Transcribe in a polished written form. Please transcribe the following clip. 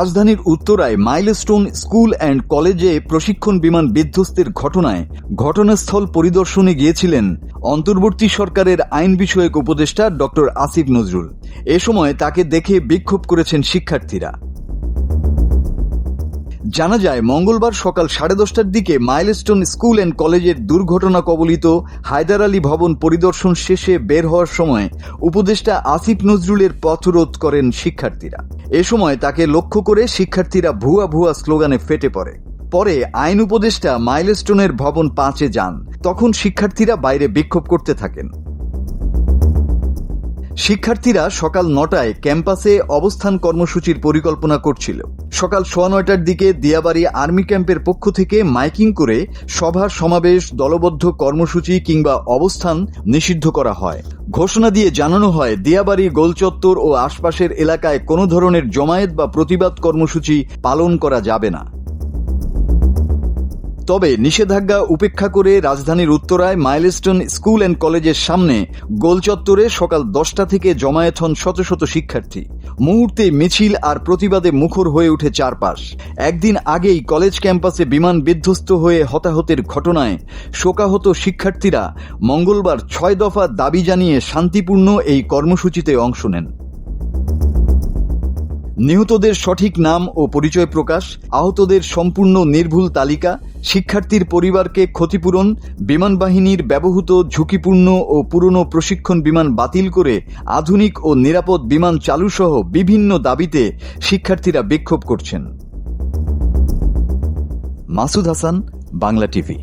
রাজধানীর উত্তরায় milestone school and কলেজে প্রশিক্ষণ বিমান বিধ্বস্তের ঘটনায় ঘটনাস্থল পরিদর্শনে গিয়েছিলেন অন্তর্বর্তী সরকারের আইন বিষয়ক উপদেষ্টা ড আসিফ নজরুল। এ সময় তাকে দেখে বিক্ষোভ করেছেন শিক্ষার্থীরা। জানা যায়, মঙ্গলবার সকাল 10:30টার দিকে মাইলস্টোন স্কুল অ্যান্ড কলেজের দুর্ঘটনা কবলিত হায়দার আলী ভবন পরিদর্শন শেষে বের হওয়ার সময় উপদেষ্টা আসিফ নজরুলের পথরোধ করেন শিক্ষার্থীরা। এ সময় তাকে লক্ষ্য করে শিক্ষার্থীরা ভুয়া ভুয়া স্লোগানে ফেটে পড়ে। পরে আইন উপদেষ্টা মাইলস্টোনের ভবন 5-এ যান। তখন শিক্ষার্থীরা বাইরে বিক্ষোভ করতে থাকেন। শিক্ষার্থীরা সকাল 9টায় ক্যাম্পাসে অবস্থান কর্মসূচির পরিকল্পনা করছিল। সকাল 9:15টার দিকে দিয়াবাড়ি আর্মি ক্যাম্পের পক্ষ থেকে মাইকিং করে সভা সমাবেশ, দলবদ্ধ কর্মসূচি কিংবা অবস্থান নিষিদ্ধ করা হয়। ঘোষণা দিয়ে জানানো হয়, দিয়াবাড়ি, গোলচত্বর ও আশপাশের এলাকায় কোনো ধরনের জমায়েত বা প্রতিবাদ কর্মসূচি পালন করা যাবে না। তবে নিষেধাজ্ঞা উপেক্ষা করে রাজধানীর উত্তরায় মাইলস্টোন স্কুল অ্যান্ড কলেজের সামনে গোলচত্বরে সকাল 10টা থেকে জমায়েত হন শত শত শিক্ষার্থী। মুহূর্তে মিছিল আর প্রতিবাদে মুখর হয়ে ওঠে চারপাশ। একদিন আগেই কলেজ ক্যাম্পাসে বিমান বিধ্বস্ত হয়ে হতাহতের ঘটনায় শোকাহত শিক্ষার্থীরা মঙ্গলবার 6 দফা দাবি জানিয়ে শান্তিপূর্ণ এই কর্মসূচিতে অংশ নেন। নিহতদের সঠিক নাম ও পরিচয় প্রকাশ, আহতদের সম্পূর্ণ নির্ভুল তালিকা, শিক্ষার্থীর পরিবারকে ক্ষতিপূরণ, বিমান বাহিনীর ব্যবহৃত ঝুঁকিপূর্ণ ও পুরনো প্রশিক্ষণ বিমান বাতিল করে আধুনিক ও নিরাপদ বিমান চালুসহ বিভিন্ন দাবিতে শিক্ষার্থীরা বিক্ষোভ করছেন। মাসুদ হাসান, বাংলা টিভি।